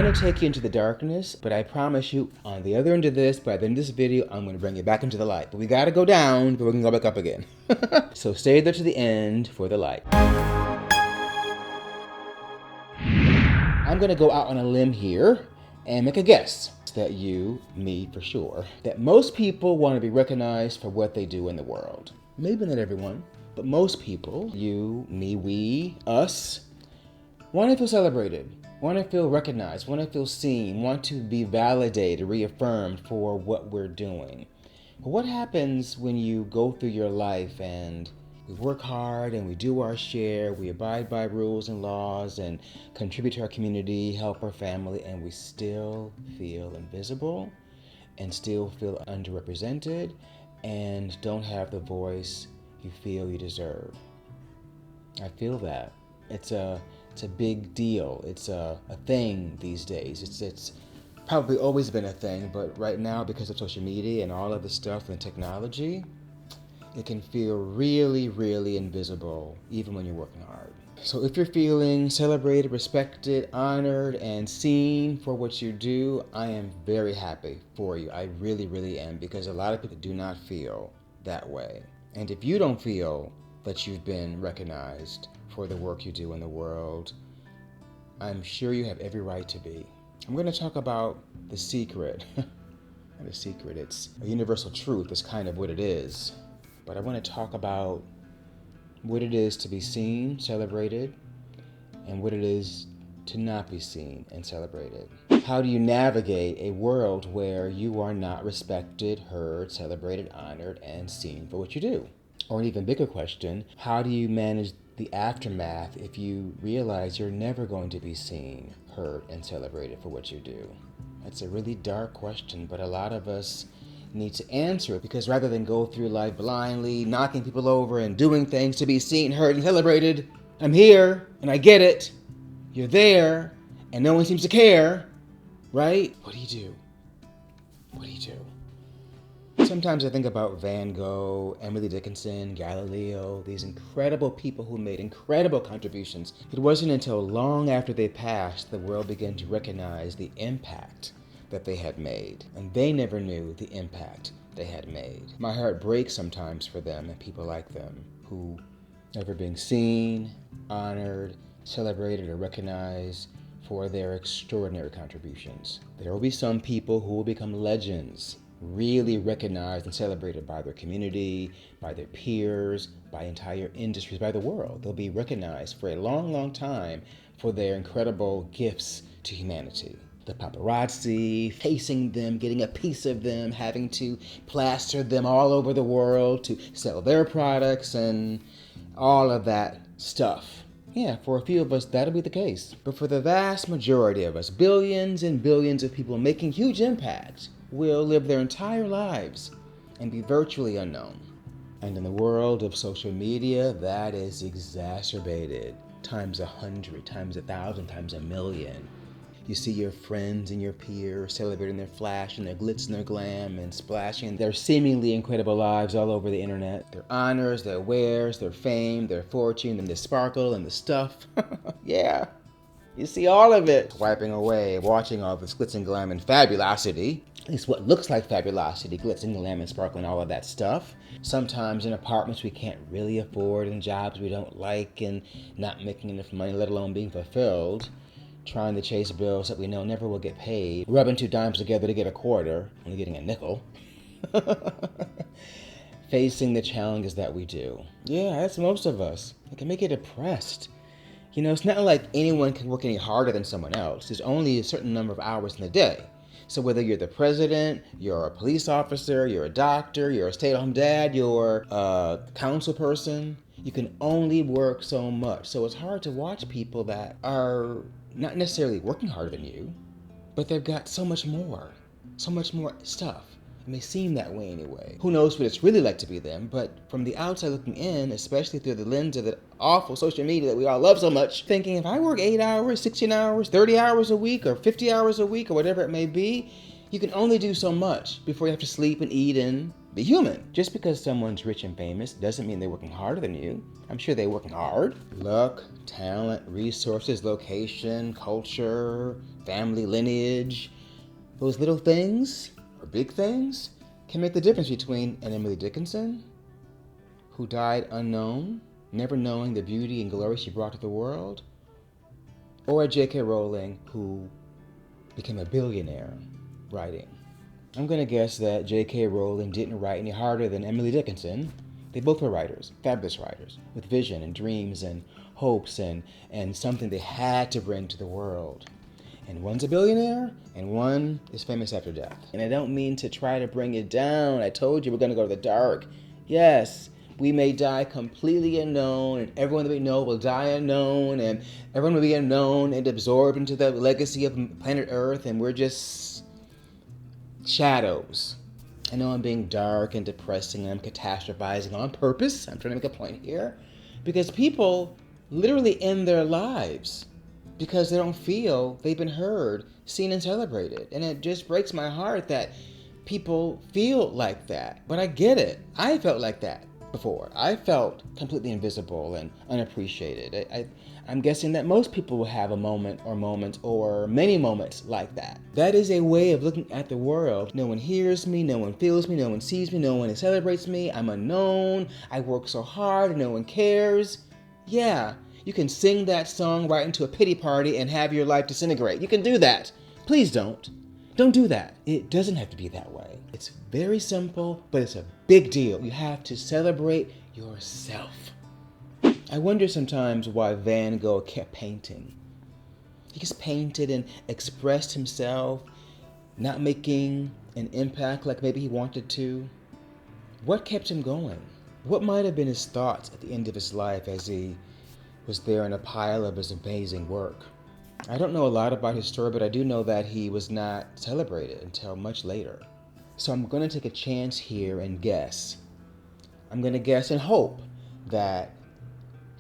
gonna take you into the darkness, but I promise you, on the other end of this, by the end of this video, I'm gonna bring you back into the light. But we gotta go down, but we can go back up again. So stay there to the end for the light. I'm gonna go out on a limb here and make a guess that me for sure, that most people want to be recognized for what they do in the world. Maybe not everyone, but most people, you, me, we, us, want to feel celebrated, want to feel recognized, want to feel seen, want to be validated, reaffirmed for what we're doing. But what happens when you go through your life and we work hard and we do our share, we abide by rules and laws and contribute to our community, help our family, and we still feel invisible and still feel underrepresented and don't have the voice you feel you deserve? I feel that. It's a big deal. It's a thing these days. It's probably always been a thing, but right now, because of social media and all of the stuff and technology, it can feel really, really invisible, even when you're working hard. So if you're feeling celebrated, respected, honored, and seen for what you do, I am very happy for you. I really, really am, because a lot of people do not feel that way. And if you don't feel that you've been recognized for the work you do in the world, I'm sure you have every right to be. I'm going to talk about the secret. Not a secret, it's a universal truth. It's kind of what it is. But I want to talk about what it is to be seen, celebrated, and what it is to not be seen and celebrated. How do you navigate a world where you are not respected, heard, celebrated, honored, and seen for what you do? Or an even bigger question, how do you manage the aftermath if you realize you're never going to be seen, heard, and celebrated for what you do? That's a really dark question, but a lot of us need to answer it, because rather than go through life blindly, knocking people over and doing things to be seen, heard, and celebrated, I'm here and I get it. You're there and no one seems to care, right? What do you do? What do you do? Sometimes I think about Van Gogh, Emily Dickinson, Galileo, these incredible people who made incredible contributions. It wasn't until long after they passed the world began to recognize the impact that they had made, and they never knew the impact they had made. My heart breaks sometimes for them and people like them who never being seen, honored, celebrated, or recognized for their extraordinary contributions. There will be some people who will become legends, really recognized and celebrated by their community, by their peers, by entire industries, by the world. They'll be recognized for a long, long time for their incredible gifts to humanity. The paparazzi, facing them, getting a piece of them, having to plaster them all over the world to sell their products and all of that stuff. Yeah, for a few of us, that'll be the case. But for the vast majority of us, billions and billions of people making huge impacts will live their entire lives and be virtually unknown. And in the world of social media, that is exacerbated times 100, times 1,000, times 1,000,000. You see your friends and your peers celebrating their flash and their glitz and their glam and splashing their seemingly incredible lives all over the internet. Their honors, their wares, their fame, their fortune, and the sparkle and the stuff. Yeah, you see all of it. Wiping away, watching all this glitz and glam and fabulosity. At least what looks like fabulosity, glitz and glam and sparkle and all of that stuff. Sometimes in apartments we can't really afford, and jobs we don't like, and not making enough money, let alone being fulfilled. Trying to chase bills that we know never will get paid, rubbing 2 dimes together to get a quarter, only getting a nickel. Facing the challenges that we do. Yeah, that's most of us. It can make you depressed. You know, it's not like anyone can work any harder than someone else. There's only a certain number of hours in the day. So whether you're the president, you're a police officer, you're a doctor, you're a stay-at-home dad, you're a council person, you can only work so much. So it's hard to watch people that are not necessarily working harder than you, but they've got so much more stuff. It may seem that way anyway. Who knows what it's really like to be them, but from the outside looking in, especially through the lens of the awful social media that we all love so much, thinking if I work 8 hours, 16 hours, 30 hours a week, or 50 hours a week, or whatever it may be, you can only do so much before you have to sleep and eat and Be human. Just because someone's rich and famous doesn't mean they're working harder than you. I'm sure they're working hard. Luck, talent, resources, location, culture, family lineage, those little things, or big things, can make the difference between an Emily Dickinson, who died unknown, never knowing the beauty and glory she brought to the world, or a J.K. Rowling who became a billionaire writing. I'm going to guess that J.K. Rowling didn't write any harder than Emily Dickinson. They both were writers, fabulous writers, with vision and dreams and hopes and something they had to bring to the world. And one's a billionaire, and one is famous after death. And I don't mean to try to bring it down. I told you we're going to go to the dark. Yes, we may die completely unknown, and everyone that we know will die unknown, and everyone will be unknown and absorbed into the legacy of planet Earth, and we're just shadows. I know I'm being dark and depressing, and I'm catastrophizing on purpose. I'm trying to make a point here. Because people literally end their lives because they don't feel they've been heard, seen, and celebrated. And it just breaks my heart that people feel like that. But I get it. I felt like that before. I felt completely invisible and unappreciated. I'm guessing that most people will have a moment or moments or many moments like that. That is a way of looking at the world. No one hears me, no one feels me, no one sees me, no one celebrates me. I'm unknown. I work so hard and no one cares. Yeah, you can sing that song right into a pity party and have your life disintegrate. You can do that. Please don't. Don't do that. It doesn't have to be that way. It's very simple, but it's a big deal. You have to celebrate yourself. I wonder sometimes why Van Gogh kept painting. He just painted and expressed himself, not making an impact like maybe he wanted to. What kept him going? What might have been his thoughts at the end of his life as he was there in a pile of his amazing work? I don't know a lot about his story, but I do know that he was not celebrated until much later. So I'm going to take a chance here and guess. I'm going to guess and hope that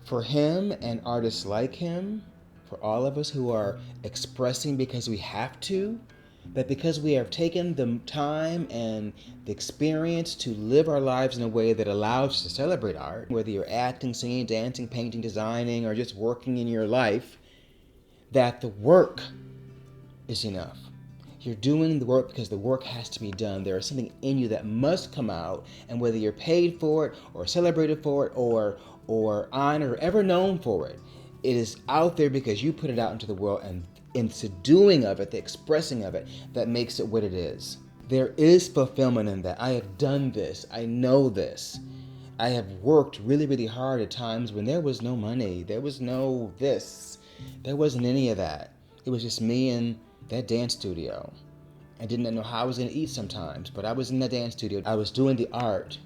for him and artists like him, for all of us who are expressing because we have to, that because we have taken the time and the experience to live our lives in a way that allows us to celebrate art, whether you're acting, singing, dancing, painting, designing, or just working in your life, that the work is enough. You're doing the work because the work has to be done. There is something in you that must come out, and whether you're paid for it or celebrated for it or honored or ever known for it, it is out there because you put it out into the world, and it's the doing of it, the expressing of it, that makes it what it is. There is fulfillment in that. I have done this. I know this. I have worked really, really hard at times when there was no money. There was no this. There wasn't any of that. It was just me and that dance studio. I didn't know how I was going to eat sometimes, but I was in the dance studio. I was doing the art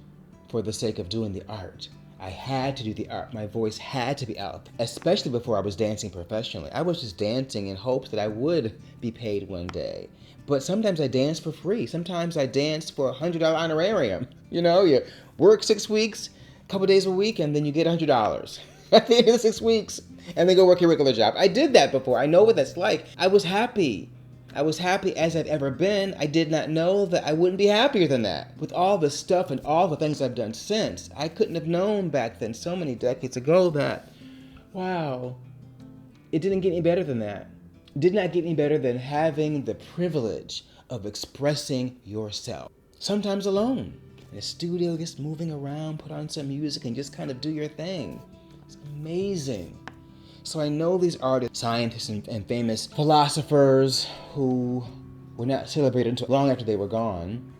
for the sake of doing the art. I had to do the art. My voice had to be out, especially before I was dancing professionally. I was just dancing in hopes that I would be paid one day. But sometimes I danced for free. Sometimes I danced for a $100 honorarium. You know, you work 6 weeks, a couple days a week, and then you get $100 at the end of the 6 weeks, and then go work your regular job. I did that before. I know what that's like. I was happy. I was happy as I've ever been. I did not know that I wouldn't be happier than that. With all the stuff and all the things I've done since, I couldn't have known back then, so many decades ago, that, wow, it didn't get any better than that. It did not get any better than having the privilege of expressing yourself. Sometimes alone, in a studio, just moving around, put on some music, and just kind of do your thing. It's amazing. So I know these artists, scientists, and famous philosophers who were not celebrated until long after they were gone.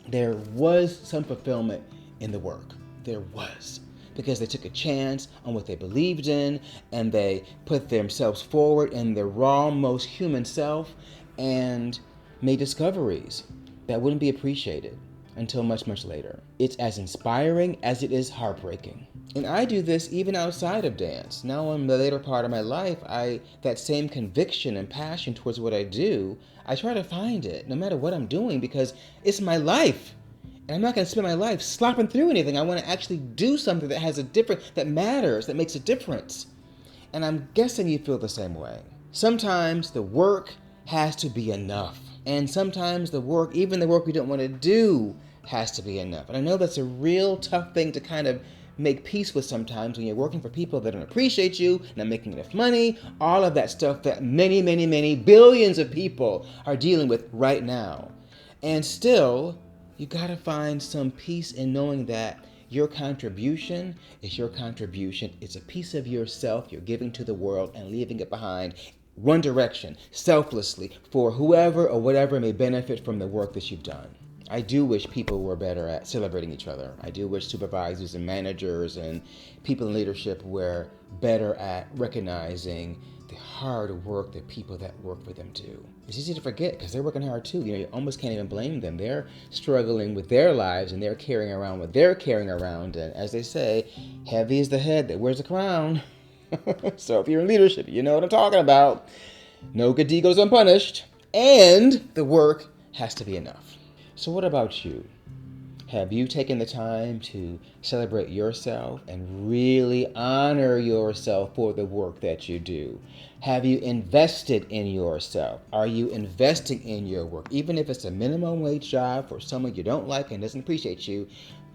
There was some fulfillment in the work. There was. Because they took a chance on what they believed in, and they put themselves forward in their raw, most human self, and made discoveries that wouldn't be appreciated until much, much later. It's as inspiring as it is heartbreaking. And I do this even outside of dance. Now in the later part of my life, that same conviction and passion towards what I do, I try to find it no matter what I'm doing, because it's my life. And I'm not going to spend my life slopping through anything. I want to actually do something that has that matters, that makes a difference. And I'm guessing you feel the same way. Sometimes the work has to be enough. And sometimes the work, even the work we don't want to do, has to be enough. And I know that's a real tough thing to kind of make peace with sometimes when you're working for people that don't appreciate you, not making enough money, all of that stuff that many, many, many billions of people are dealing with right now. And still, you gotta find some peace in knowing that your contribution is your contribution. It's a piece of yourself you're giving to the world and leaving it behind. One direction, selflessly, for whoever or whatever may benefit from the work that you've done. I do wish people were better at celebrating each other. I do wish supervisors and managers and people in leadership were better at recognizing the hard work that people that work for them do. It's easy to forget because they're working hard too. You almost can't even blame them. They're struggling with their lives and they're carrying around what they're carrying around. And as they say, heavy is the head that wears the crown. So if you're in leadership, you know what I'm talking about. No good deed goes unpunished. And the work has to be enough. So what about you? Have you taken the time to celebrate yourself and really honor yourself for the work that you do? Have you invested in yourself? Are you investing in your work? Even if it's a minimum wage job for someone you don't like and doesn't appreciate you,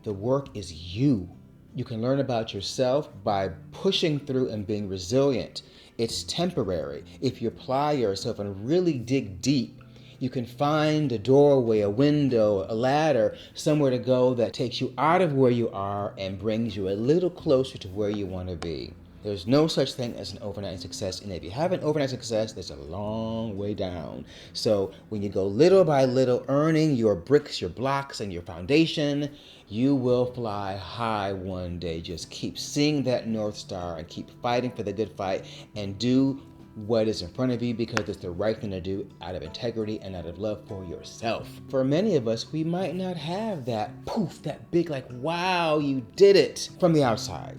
the work is you. You can learn about yourself by pushing through and being resilient. It's temporary. If you apply yourself and really dig deep, you can find a doorway, a window, a ladder, somewhere to go that takes you out of where you are and brings you a little closer to where you want to be. There's no such thing as an overnight success, and if you have an overnight success, there's a long way down. So when you go little by little, earning your bricks, your blocks, and your foundation, you will fly high one day. Just keep seeing that North Star and keep fighting for the good fight and do what is in front of you because it's the right thing to do out of integrity and out of love for yourself. For many of us, we might not have that poof, that big like, wow, you did it from the outside.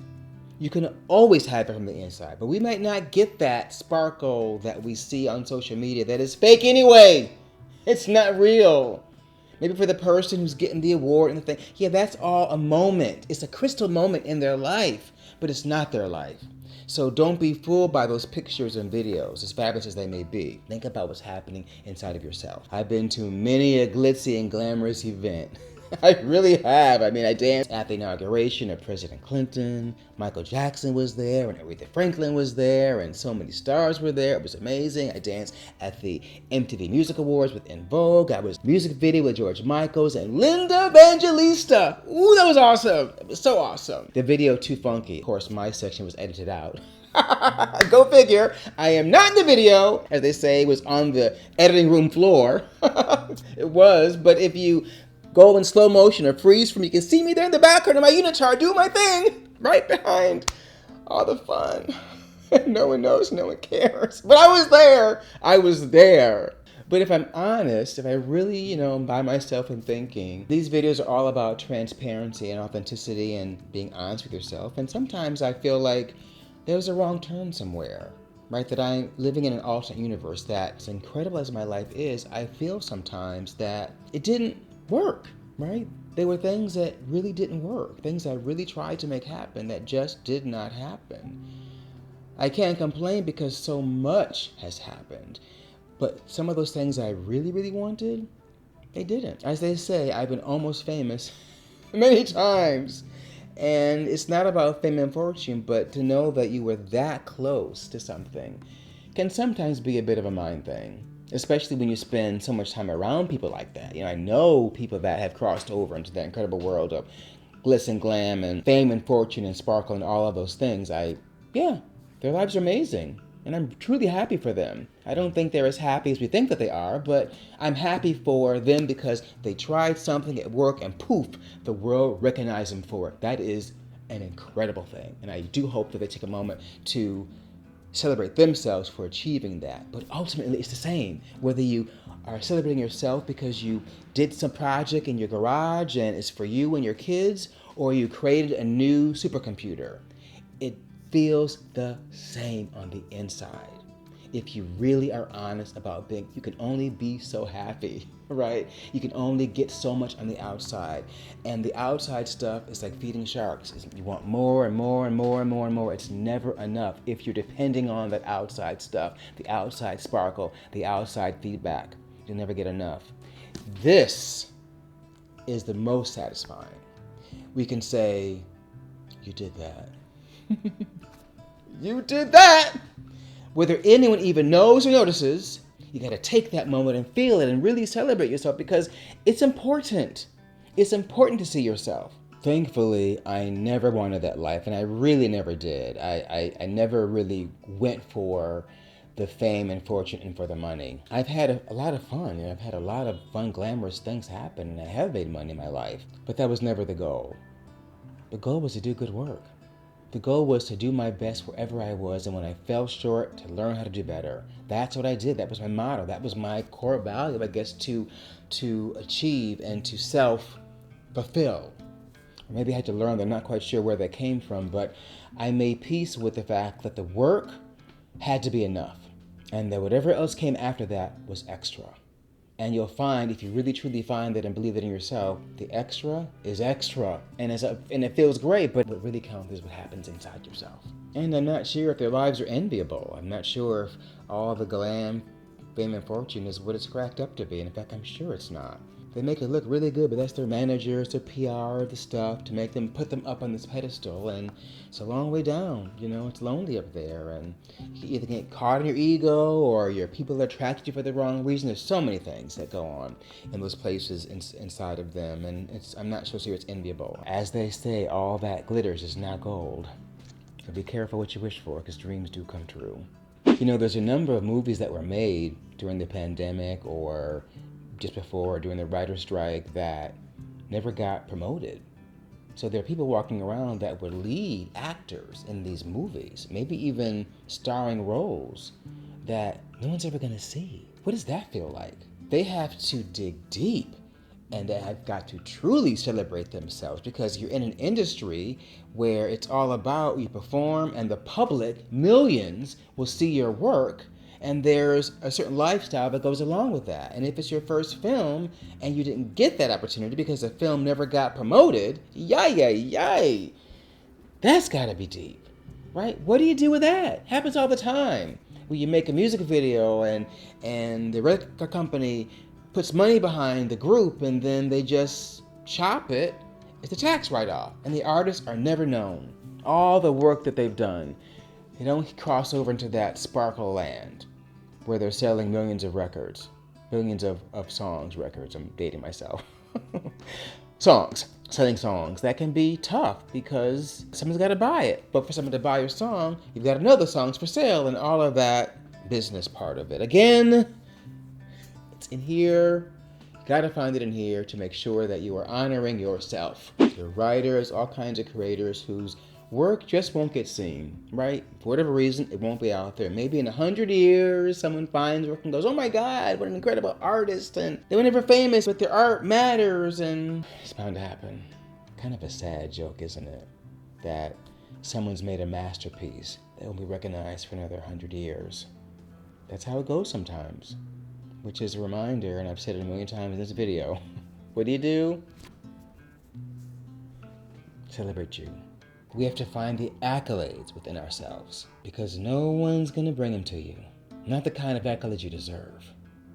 You can always have it from the inside, but we might not get that sparkle that we see on social media that is fake anyway. It's not real. Maybe for the person who's getting the award and the thing, yeah, that's all a moment. It's a crystal moment in their life, but it's not their life. So don't be fooled by those pictures and videos, as fabulous as they may be. Think about what's happening inside of yourself. I've been to many a glitzy and glamorous event. I really have. I mean, I danced at the inauguration of President Clinton. Michael Jackson was there, and Aretha Franklin was there, and so many stars were there. It was amazing. I danced at the MTV Music Awards with En Vogue. I was music video with George Michaels and Linda Evangelista. Ooh, that was awesome. It was so awesome. The video, too funky. Of course, my section was edited out. Go figure. I am not in the video, as they say, was on the editing room floor. It was, but if you go in slow motion or freeze from, you can see me there in the background of my unitard doing my thing right behind all the fun. No one knows, no one cares. But I was there. I was there. But if I'm honest, if I really, am by myself and thinking, these videos are all about transparency and authenticity and being honest with yourself. And sometimes I feel like there's a wrong turn somewhere, right? That I'm living in an alternate universe that, as incredible as my life is, I feel sometimes that it didn't work, right? There were things that really didn't work, things I really tried to make happen that just did not happen. I can't complain because so much has happened, but some of those things I really, really wanted, they didn't. As they say, I've been almost famous many times, and it's not about fame and fortune, but to know that you were that close to something can sometimes be a bit of a mind thing. Especially when you spend so much time around people like that. I know people that have crossed over into that incredible world of glitz and glam and fame and fortune and sparkle and all of those things. Their lives are amazing. And I'm truly happy for them. I don't think they're as happy as we think that they are, but I'm happy for them because they tried something at work and poof, the world recognized them for it. That is an incredible thing. And I do hope that they take a moment to celebrate themselves for achieving that. But ultimately, it's the same. Whether you are celebrating yourself because you did some project in your garage and it's for you and your kids, or you created a new supercomputer, it feels the same on the inside. If you really are honest about being, you can only be so happy, right? You can only get so much on the outside. And the outside stuff is like feeding sharks. You want more and more and more and more and more. It's never enough if you're depending on that outside stuff, the outside sparkle, the outside feedback. You'll never get enough. This is the most satisfying. We can say, you did that. You did that! Whether anyone even knows or notices, you gotta take that moment and feel it and really celebrate yourself because it's important. It's important to see yourself. Thankfully, I never wanted that life, and I really never did. I never really went for the fame and fortune and for the money. I've had a lot of fun, and I've had a lot of fun, glamorous things happen, and I have made money in my life, but that was never the goal. The goal was to do good work. The goal was to do my best wherever I was, and when I fell short, to learn how to do better. That's what I did. That was my motto. That was my core value, I guess, to achieve and to self-fulfill. Maybe I had to learn. I'm not quite sure where that came from, but I made peace with the fact that the work had to be enough, and that whatever else came after that was extra. And you'll find, if you really truly find that and believe it in yourself, the extra is extra. And it feels great, but what really counts is what happens inside yourself. And I'm not sure if their lives are enviable. I'm not sure if all the glam, fame, and fortune is what it's cracked up to be. And in fact, I'm sure it's not. They make it look really good, but that's their managers, their PR, the stuff to make them put them up on this pedestal. And it's a long way down. You know, it's lonely up there. And you either get caught in your ego or your people attract you for the wrong reason. There's so many things that go on in those places inside of them. And I'm not so sure it's enviable. As they say, all that glitters is not gold. So be careful what you wish for, because dreams do come true. You know, there's a number of movies that were made during the pandemic or just before or during the writer's strike that never got promoted. So there are people walking around that were lead actors in these movies, maybe even starring roles that no one's ever gonna see. What does that feel like? They have to dig deep, and they have got to truly celebrate themselves, because you're in an industry where it's all about you perform and the public, millions, will see your work. And there's a certain lifestyle that goes along with that. And if it's your first film and you didn't get that opportunity because the film never got promoted, yay. That's gotta be deep, right? What do you do with that? Happens all the time. Where you make a music video and the record company puts money behind the group and then they just chop it. It's a tax write-off. And the artists are never known. All the work that they've done, they don't cross over into that sparkle land where they're selling millions of records, millions of records. I'm dating myself. Selling songs. That can be tough because someone's got to buy it. But for someone to buy your song, you've got to know the song's for sale and all of that business part of it. Again, it's in here. You got to find it in here to make sure that you are honoring yourself. There are writers, all kinds of creators whose work just won't get seen, right? For whatever reason, it won't be out there. Maybe in 100 years, someone finds work and goes, oh my God, what an incredible artist. And they were never famous, but their art matters. And it's bound to happen. Kind of a sad joke, isn't it? That someone's made a masterpiece that will be recognized for another 100 years. That's how it goes sometimes. Which is a reminder, and I've said it a million times in this video. What do? Celebrate you. We have to find the accolades within ourselves, because no one's gonna bring them to you. Not the kind of accolades you deserve.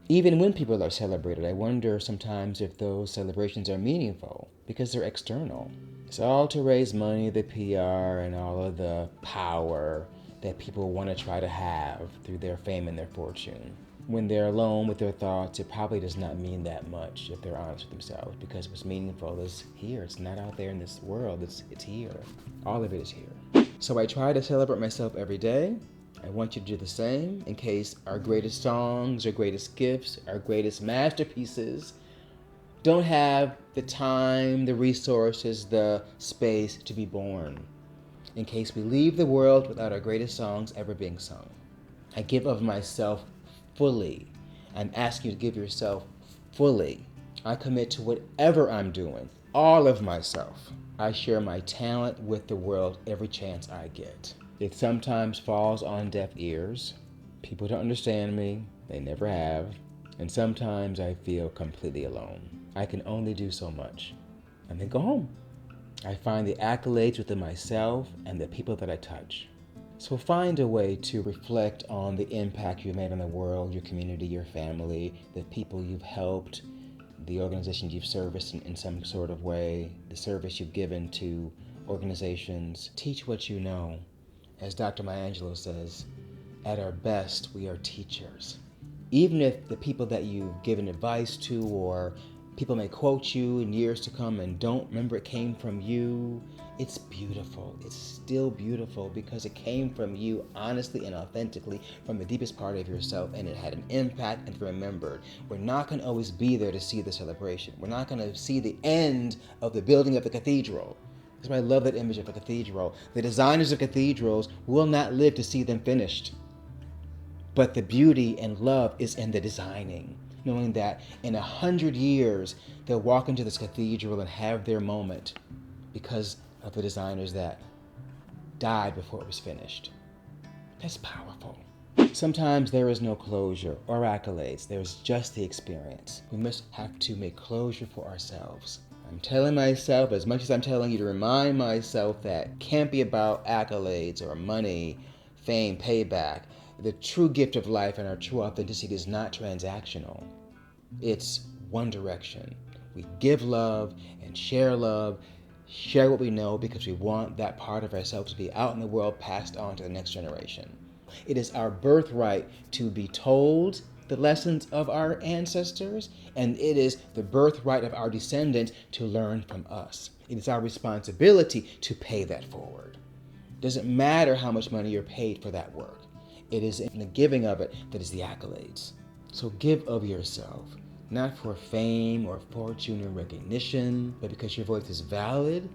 Even when people are celebrated, I wonder sometimes if those celebrations are meaningful, because they're external. It's all to raise money, the PR, and all of the power that people want to try to have through their fame and their fortune. When they're alone with their thoughts, it probably does not mean that much if they're honest with themselves, because what's meaningful is here. It's not out there in this world. It's here. All of it is here. So I try to celebrate myself every day. I want you to do the same in case our greatest songs, our greatest gifts, our greatest masterpieces don't have the time, the resources, the space to be born. In case we leave the world without our greatest songs ever being sung. I give of myself fully. I'm asking you to give yourself fully. I commit to whatever I'm doing, all of myself. I share my talent with the world every chance I get. It sometimes falls on deaf ears. People don't understand me. They never have. And sometimes I feel completely alone. I can only do so much. And then go home. I find the accolades within myself and the people that I touch. So find a way to reflect on the impact you've made on the world, your community, your family, the people you've helped, the organization you've serviced in some sort of way, the service you've given to organizations. Teach what you know. As Dr. Maya Angelou says, at our best, we are teachers. Even if the people that you've given advice to, or people may quote you in years to come and don't remember it came from you, it's beautiful. It's still beautiful because it came from you honestly and authentically from the deepest part of yourself, and it had an impact and remembered. We're not going to always be there to see the celebration. We're not going to see the end of the building of the cathedral. That's why I love that image of a cathedral. The designers of cathedrals will not live to see them finished. But the beauty and love is in the designing, knowing that in 100 years, they'll walk into this cathedral and have their moment because of the designers that died before it was finished. That's powerful. Sometimes there is no closure or accolades. There's just the experience. We must have to make closure for ourselves. I'm telling myself, as much as I'm telling you to remind myself, that it can't be about accolades or money, fame, payback. The true gift of life and our true authenticity is not transactional. It's one direction. We give love and share love, share what we know because we want that part of ourselves to be out in the world, passed on to the next generation. It is our birthright to be told the lessons of our ancestors, and it is the birthright of our descendants to learn from us. It is our responsibility to pay that forward. It doesn't matter how much money you're paid for that work. It is in the giving of it that is the accolades. So give of yourself, not for fame or fortune or recognition, but because your voice is valid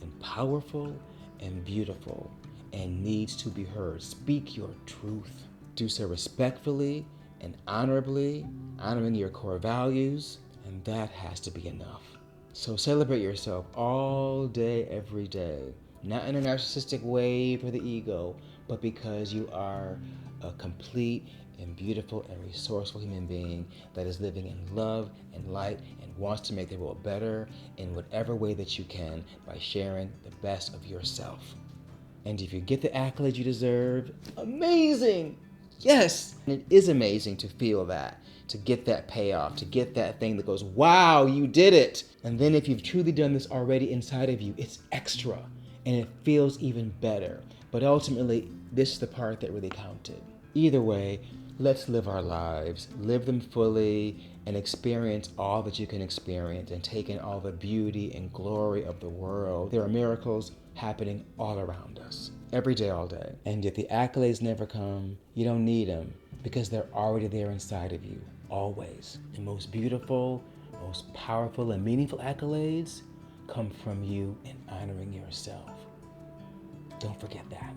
and powerful and beautiful and needs to be heard. Speak your truth. Do so respectfully and honorably, honoring your core values, and that has to be enough. So celebrate yourself all day, every day, not in a narcissistic way for the ego, but because you are a complete and beautiful and resourceful human being that is living in love and light and wants to make the world better in whatever way that you can by sharing the best of yourself. And if you get the accolades you deserve, amazing! Yes! And it is amazing to feel that, to get that payoff, to get that thing that goes, wow, you did it! And then if you've truly done this already inside of you, it's extra, and it feels even better. But ultimately, this is the part that really counted. Either way, let's live our lives, live them fully, and experience all that you can experience and take in all the beauty and glory of the world. There are miracles happening all around us, every day, all day. And if the accolades never come, you don't need them because they're already there inside of you, always. The most beautiful, most powerful, and meaningful accolades come from you in honoring yourself. Don't forget that.